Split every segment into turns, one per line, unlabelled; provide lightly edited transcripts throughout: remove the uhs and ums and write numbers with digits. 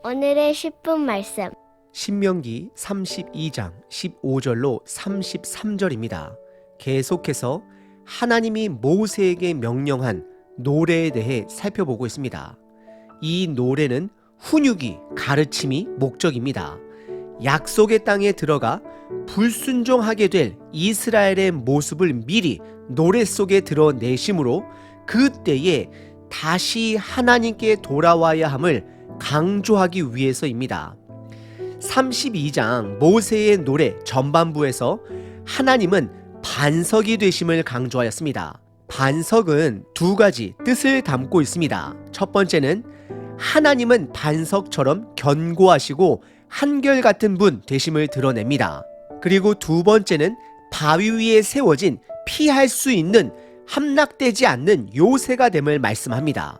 오늘의 10분 말씀.
신명기 32장 15절로 33절입니다. 계속해서 하나님이 모세에게 명령한 노래에 대해 살펴보고 있습니다. 이 노래는 훈육이, 가르침이 목적입니다. 약속의 땅에 들어가 불순종하게 될 이스라엘의 모습을 미리 노래 속에 드러내심으로 그때에 다시 하나님께 돌아와야 함을 강조하기 위해서입니다. 32장 모세의 노래 전반부에서 하나님은 반석이 되심을 강조하였습니다. 반석은 두 가지 뜻을 담고 있습니다. 첫 번째는 하나님은 반석처럼 견고하시고 한결같은 분 되심을 드러냅니다. 그리고 두 번째는 바위 위에 세워진 피할 수 있는 함락되지 않는 요새가 됨을 말씀합니다.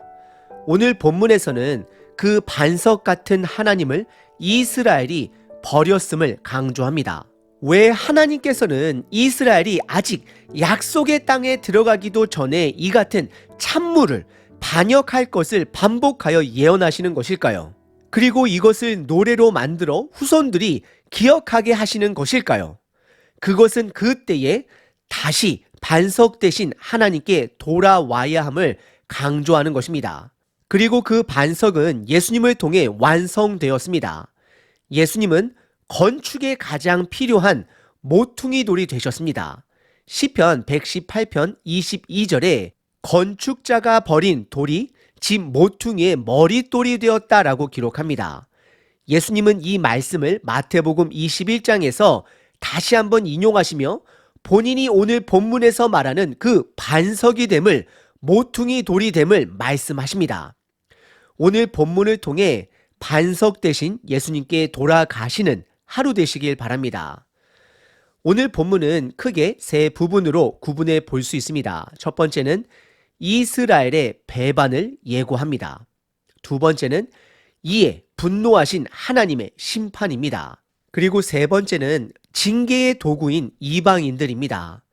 오늘 본문에서는 그 반석 같은 하나님을 이스라엘이 버렸음을 강조합니다. 왜 하나님께서는 이스라엘이 아직 약속의 땅에 들어가기도 전에 이 같은 찬물을 반역할 것을 반복하여 예언하시는 것일까요? 그리고 이것을 노래로 만들어 후손들이 기억하게 하시는 것일까요? 그것은 그때에 다시 반석 대신 하나님께 돌아와야 함을 강조하는 것입니다. 그리고 그 반석은 예수님을 통해 완성되었습니다. 예수님은 건축에 가장 필요한 모퉁이 돌이 되셨습니다. 시편 118편 22절에 건축자가 버린 돌이 집 모퉁이의 머릿돌이 되었다라고 기록합니다. 예수님은 이 말씀을 마태복음 21장에서 다시 한번 인용하시며 본인이 오늘 본문에서 말하는 그 반석이 됨을, 모퉁이 돌이 됨을 말씀하십니다. 오늘 본문을 통해 반석 대신 예수님께 돌아가시는 하루 되시길 바랍니다. 오늘 본문은 크게 세 부분으로 구분해 볼 수 있습니다. 첫 번째는 이스라엘의 배반을 예고합니다. 두 번째는 이에 분노하신 하나님의 심판입니다. 그리고 세 번째는 징계의 도구인 이방인들입니다.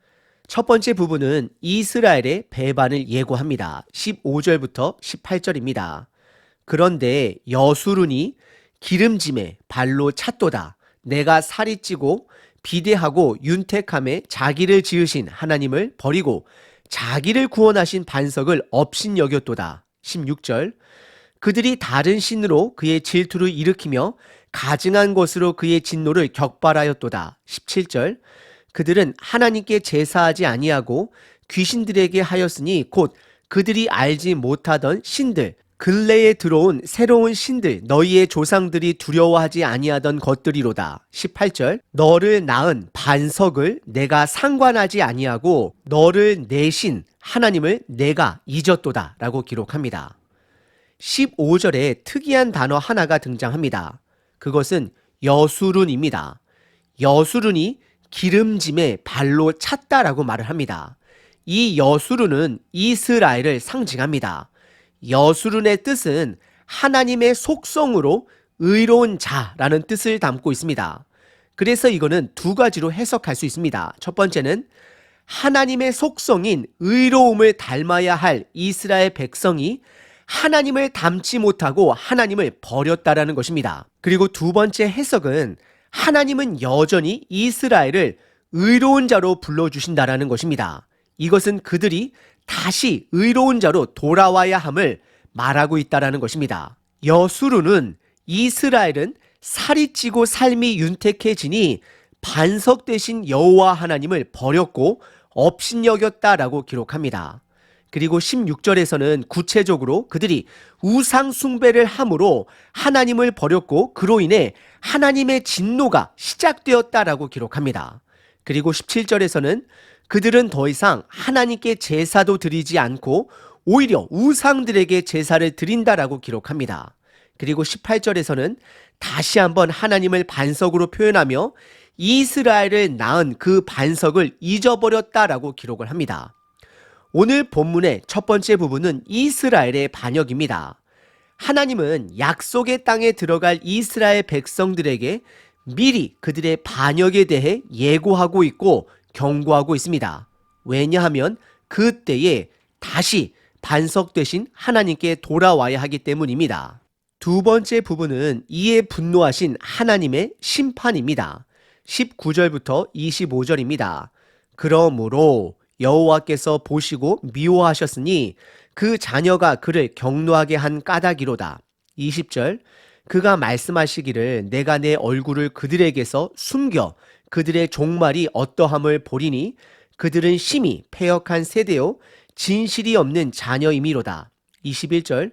첫 번째 부분은 이스라엘의 배반을 예고합니다. 15절부터 18절입니다. 그런데 여수룬이 기름짐에 발로 찼도다. 내가 살이 찌고 비대하고 윤택함에 자기를 지으신 하나님을 버리고 자기를 구원하신 반석을 업신여겼도다. 16절. 그들이 다른 신으로 그의 질투를 일으키며 가증한 것으로 그의 진노를 격발하였도다. 17절. 그들은 하나님께 제사하지 아니하고 귀신들에게 하였으니 곧 그들이 알지 못하던 신들, 근래에 들어온 새로운 신들, 너희의 조상들이 두려워하지 아니하던 것들이로다. 18절. 너를 낳은 반석을 내가 상관하지 아니하고 너를 내신 하나님을 내가 잊었도다 라고 기록합니다. 15절에 특이한 단어 하나가 등장합니다. 그것은 여수룬입니다. 여수룬이 기름짐에 발로 찼다라고 말을 합니다. 이 여수룬은 이스라엘을 상징합니다. 여수룬의 뜻은 하나님의 속성으로 의로운 자라는 뜻을 담고 있습니다. 그래서 이거는 두 가지로 해석할 수 있습니다. 첫 번째는 하나님의 속성인 의로움을 닮아야 할 이스라엘 백성이 하나님을 닮지 못하고 하나님을 버렸다라는 것입니다. 그리고 두 번째 해석은 하나님은 여전히 이스라엘을 의로운 자로 불러주신다라는 것입니다. 이것은 그들이 다시 의로운 자로 돌아와야 함을 말하고 있다라는 것입니다. 여수룬은 이스라엘은 살이 찌고 삶이 윤택해지니 반석 대신 여호와 하나님을 버렸고 업신여겼다라고 기록합니다. 그리고 16절에서는 구체적으로 그들이 우상 숭배를 함으로 하나님을 버렸고 그로 인해 하나님의 진노가 시작되었다라고 기록합니다. 그리고 17절에서는 그들은 더 이상 하나님께 제사도 드리지 않고 오히려 우상들에게 제사를 드린다라고 기록합니다. 그리고 18절에서는 다시 한번 하나님을 반석으로 표현하며 이스라엘을 낳은 그 반석을 잊어버렸다라고 기록을 합니다. 오늘 본문의 첫 번째 부분은 이스라엘의 반역입니다. 하나님은 약속의 땅에 들어갈 이스라엘 백성들에게 미리 그들의 반역에 대해 예고하고 있고 경고하고 있습니다. 왜냐하면 그때에 다시 반석 되신 하나님께 돌아와야 하기 때문입니다. 두 번째 부분은 이에 분노하신 하나님의 심판입니다. 19절부터 25절입니다. 그러므로 여호와께서 보시고 미워하셨으니 그 자녀가 그를 경노하게 한 까닭이로다. 20절 그가 말씀하시기를 내가 내 얼굴을 그들에게서 숨겨 그들의 종말이 어떠함을 보리니 그들은 심히 패역한 세대요 진실이 없는 자녀이미로다. 21절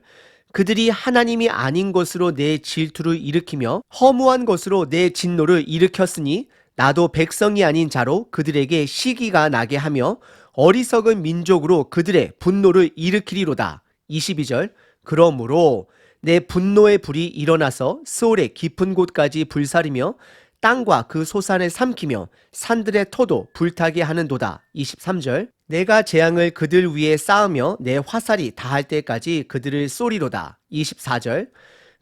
그들이 하나님이 아닌 것으로 내 질투를 일으키며 허무한 것으로 내 진노를 일으켰으니 나도 백성이 아닌 자로 그들에게 시기가 나게 하며 어리석은 민족으로 그들의 분노를 일으키리로다. 22절 그러므로 내 분노의 불이 일어나서 스올의 깊은 곳까지 불사르며 땅과 그 소산을 삼키며 산들의 터도 불타게 하는도다. 23절 내가 재앙을 그들 위에 쌓으며 내 화살이 다할 때까지 그들을 쏘리로다. 24절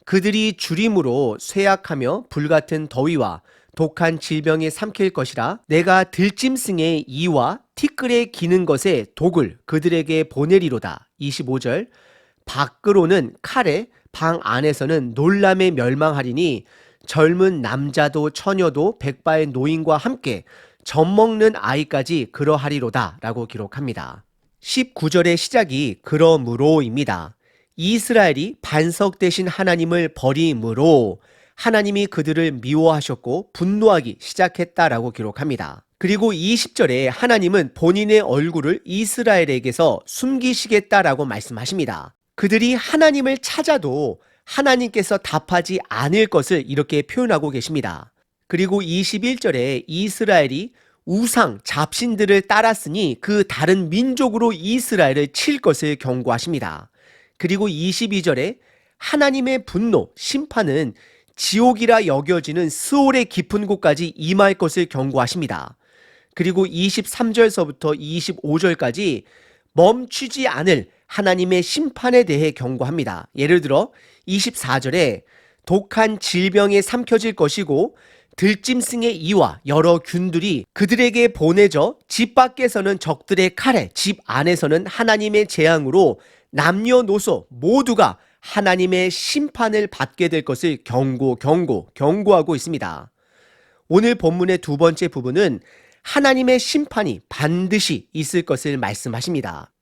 그들이 주림으로 쇠약하며 불같은 더위와 독한 질병에 삼킬 것이라 내가 들짐승의 이와 티끌에 기는 것에 독을 그들에게 보내리로다. 25절 밖으로는 칼에 방 안에서는 놀람에 멸망하리니 젊은 남자도 처녀도 백바의 노인과 함께 젖먹는 아이까지 그러하리로다 라고 기록합니다. 19절의 시작이 그러므로입니다. 이스라엘이 반석 대신 하나님을 버림으로 하나님이 그들을 미워하셨고 분노하기 시작했다라고 기록합니다. 그리고 20절에 하나님은 본인의 얼굴을 이스라엘에게서 숨기시겠다라고 말씀하십니다. 그들이 하나님을 찾아도 하나님께서 답하지 않을 것을 이렇게 표현하고 계십니다. 그리고 21절에 이스라엘이 우상, 잡신들을 따랐으니 그 다른 민족으로 이스라엘을 칠 것을 경고하십니다. 그리고 22절에 하나님의 분노, 심판은 지옥이라 여겨지는 스올의 깊은 곳까지 임할 것을 경고하십니다. 그리고 23절서부터 25절까지 멈추지 않을 하나님의 심판에 대해 경고합니다. 예를 들어 24절에 독한 질병에 삼켜질 것이고 들짐승의 이와 여러 균들이 그들에게 보내져 집 밖에서는 적들의 칼에 집 안에서는 하나님의 재앙으로 남녀노소 모두가 하나님의 심판을 받게 될 것을 경고하고 있습니다. 오늘 본문의 두 번째 부분은 하나님의 심판이 반드시 있을 것을 말씀하십니다.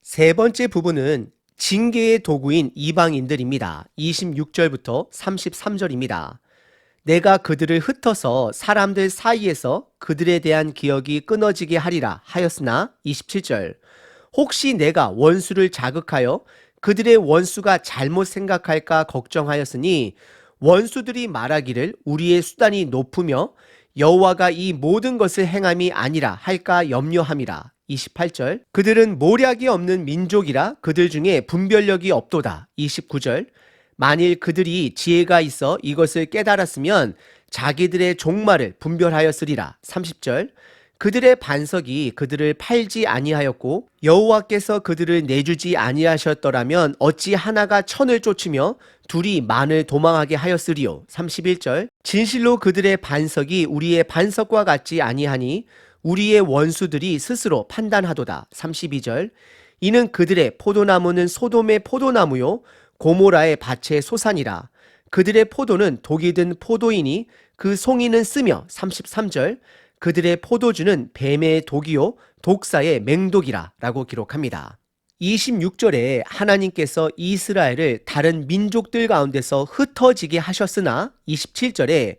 세 번째 부분은 징계의 도구인 이방인들입니다. 26절부터 33절입니다. 내가 그들을 흩어서 사람들 사이에서 그들에 대한 기억이 끊어지게 하리라 하였으나 27절 혹시 내가 원수를 자극하여 그들의 원수가 잘못 생각할까 걱정하였으니 원수들이 말하기를 우리의 수단이 높으며 여호와가 이 모든 것을 행함이 아니라 할까 염려함이라. 28절 그들은 모략이 없는 민족이라 그들 중에 분별력이 없도다. 29절 만일 그들이 지혜가 있어 이것을 깨달았으면 자기들의 종말을 분별하였으리라. 30절 그들의 반석이 그들을 팔지 아니하였고 여호와께서 그들을 내주지 아니하셨더라면 어찌 하나가 천을 쫓으며 둘이 만을 도망하게 하였으리요. 31절 진실로 그들의 반석이 우리의 반석과 같지 아니하니 우리의 원수들이 스스로 판단하도다. 32절 이는 그들의 포도나무는 소돔의 포도나무요 고모라의 밭의 소산이라. 그들의 포도는 독이 든 포도이니 그 송이는 쓰며. 33절 그들의 포도주는 뱀의 독이요 독사의 맹독이라 라고 기록합니다. 26절에 하나님께서 이스라엘을 다른 민족들 가운데서 흩어지게 하셨으나 27절에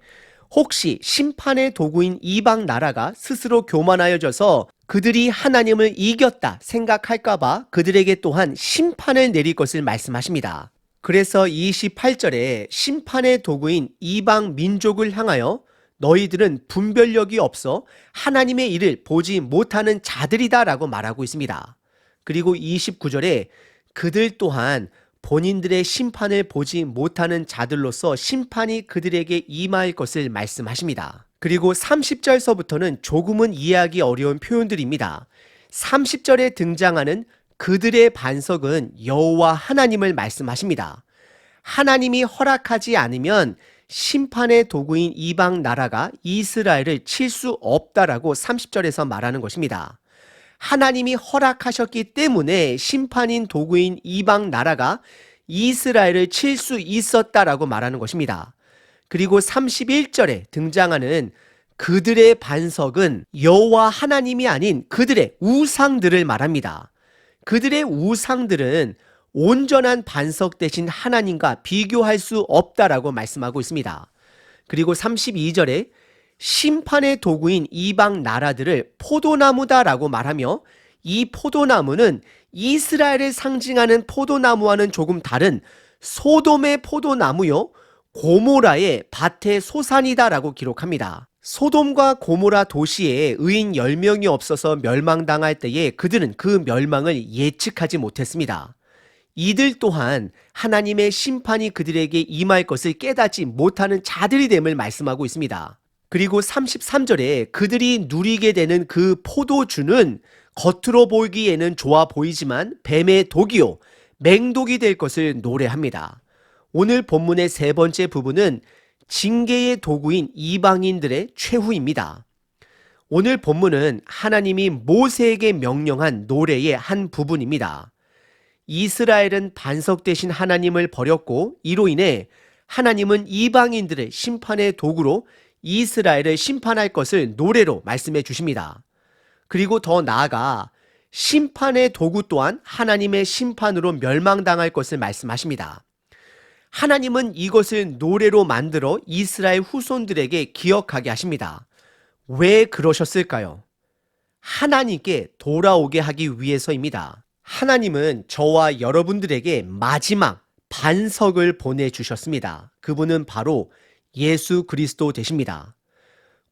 혹시 심판의 도구인 이방 나라가 스스로 교만하여져서 그들이 하나님을 이겼다 생각할까봐 그들에게 또한 심판을 내릴 것을 말씀하십니다. 그래서 28절에 심판의 도구인 이방 민족을 향하여 너희들은 분별력이 없어 하나님의 일을 보지 못하는 자들이다 라고 말하고 있습니다. 그리고 29절에 그들 또한 본인들의 심판을 보지 못하는 자들로서 심판이 그들에게 임할 것을 말씀하십니다. 그리고 30절서부터는 조금은 이해하기 어려운 표현들입니다. 30절에 등장하는 그들의 반석은 여호와 하나님을 말씀하십니다. 하나님이 허락하지 않으면 심판의 도구인 이방 나라가 이스라엘을 칠 수 없다라고 30절에서 말하는 것입니다. 하나님이 허락하셨기 때문에 심판인 도구인 이방 나라가 이스라엘을 칠 수 있었다라고 말하는 것입니다. 그리고 31절에 등장하는 그들의 반석은 여호와 하나님이 아닌 그들의 우상들을 말합니다. 그들의 우상들은 온전한 반석 대신 하나님과 비교할 수 없다라고 말씀하고 있습니다. 그리고 32절에 심판의 도구인 이방 나라들을 포도나무다라고 말하며 이 포도나무는 이스라엘을 상징하는 포도나무와는 조금 다른 소돔의 포도나무요 고모라의 밭의 소산이다라고 기록합니다. 소돔과 고모라 도시에 의인 10명이 없어서 멸망당할 때에 그들은 그 멸망을 예측하지 못했습니다. 이들 또한 하나님의 심판이 그들에게 임할 것을 깨닫지 못하는 자들이 됨을 말씀하고 있습니다. 그리고 33절에 그들이 누리게 되는 그 포도주는 겉으로 보기에는 좋아 보이지만 뱀의 독이요 맹독이 될 것을 노래합니다. 오늘 본문의 세 번째 부분은 징계의 도구인 이방인들의 최후입니다. 오늘 본문은 하나님이 모세에게 명령한 노래의 한 부분입니다. 이스라엘은 반석 대신 하나님을 버렸고 이로 인해 하나님은 이방인들의 심판의 도구로 이스라엘을 심판할 것을 노래로 말씀해 주십니다. 그리고 더 나아가 심판의 도구 또한 하나님의 심판으로 멸망당할 것을 말씀하십니다. 하나님은 이것을 노래로 만들어 이스라엘 후손들에게 기억하게 하십니다. 왜 그러셨을까요? 하나님께 돌아오게 하기 위해서입니다. 하나님은 저와 여러분들에게 마지막 반석을 보내주셨습니다. 그분은 바로 예수 그리스도 되십니다.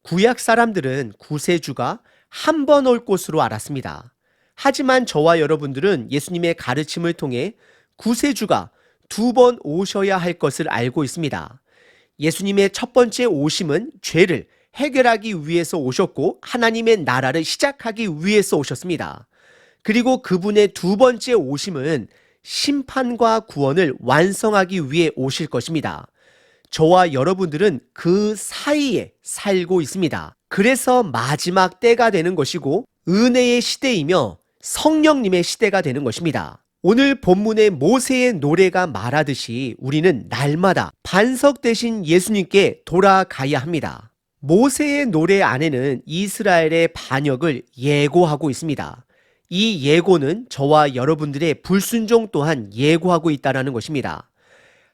구약 사람들은 구세주가 한 번 올 것으로 알았습니다. 하지만 저와 여러분들은 예수님의 가르침을 통해 구세주가 2번 오셔야 할 것을 알고 있습니다. 예수님의 첫 번째 오심은 죄를 해결하기 위해서 오셨고 하나님의 나라를 시작하기 위해서 오셨습니다. 그리고 그분의 두 번째 오심은 심판과 구원을 완성하기 위해 오실 것입니다. 저와 여러분들은 그 사이에 살고 있습니다. 그래서 마지막 때가 되는 것이고 은혜의 시대이며 성령님의 시대가 되는 것입니다. 오늘 본문의 모세의 노래가 말하듯이 우리는 날마다 반석 대신 예수님께 돌아가야 합니다. 모세의 노래 안에는 이스라엘의 반역을 예고하고 있습니다. 이 예고는 저와 여러분들의 불순종 또한 예고하고 있다는 것입니다.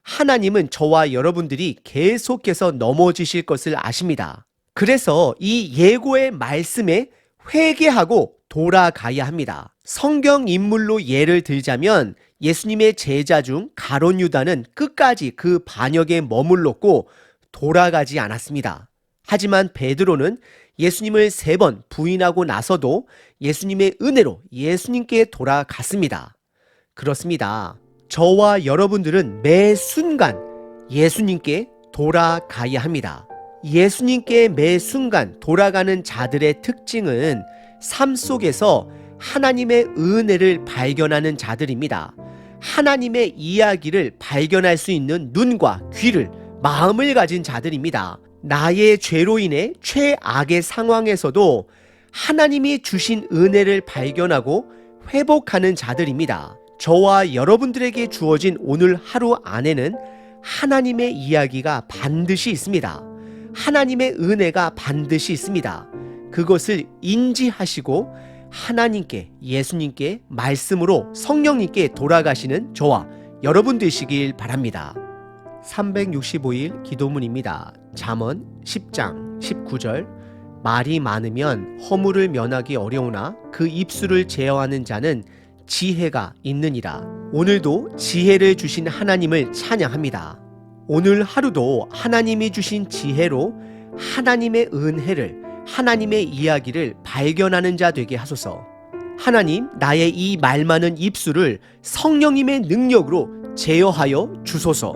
하나님은 저와 여러분들이 계속해서 넘어지실 것을 아십니다. 그래서 이 예고의 말씀에 회개하고 돌아가야 합니다. 성경 인물로 예를 들자면 예수님의 제자 중 가룟 유다는 끝까지 그 반역에 머물렀고 돌아가지 않았습니다. 하지만 베드로는 예수님을 3번 부인하고 나서도 예수님의 은혜로 예수님께 돌아갔습니다. 그렇습니다. 저와 여러분들은 매 순간 예수님께 돌아가야 합니다. 예수님께 매 순간 돌아가는 자들의 특징은 삶 속에서 하나님의 은혜를 발견하는 자들입니다. 하나님의 이야기를 발견할 수 있는 눈과 귀를, 마음을 가진 자들입니다. 나의 죄로 인해 최악의 상황에서도 하나님이 주신 은혜를 발견하고 회복하는 자들입니다. 저와 여러분들에게 주어진 오늘 하루 안에는 하나님의 이야기가 반드시 있습니다. 하나님의 은혜가 반드시 있습니다. 그것을 인지하시고 하나님께, 예수님께, 말씀으로 성령님께 돌아가시는 저와 여러분 되시길 바랍니다. 365일 기도문입니다. 잠언 10장 19절 말이 많으면 허물을 면하기 어려우나 그 입술을 제어하는 자는 지혜가 있느니라. 오늘도 지혜를 주신 하나님을 찬양합니다. 오늘 하루도 하나님이 주신 지혜로 하나님의 은혜를, 하나님의 이야기를 발견하는 자 되게 하소서. 하나님, 나의 이 말 많은 입술을 성령님의 능력으로 제어하여 주소서.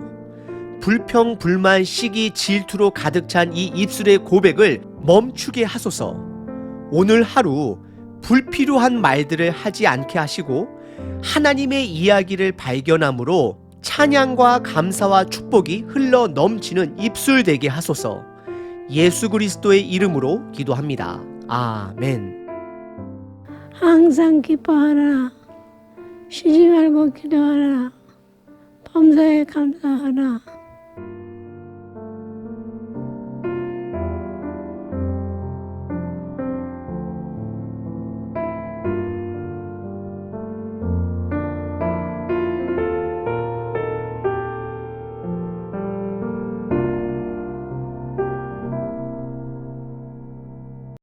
불평, 불만, 시기, 질투로 가득 찬 이 입술의 고백을 멈추게 하소서. 오늘 하루 불필요한 말들을 하지 않게 하시고 하나님의 이야기를 발견함으로 찬양과 감사와 축복이 흘러 넘치는 입술 되게 하소서. 예수 그리스도의 이름으로 기도합니다. 아멘.
항상 기뻐하라. 쉬지 말고 기도하라. 범사에 감사하라.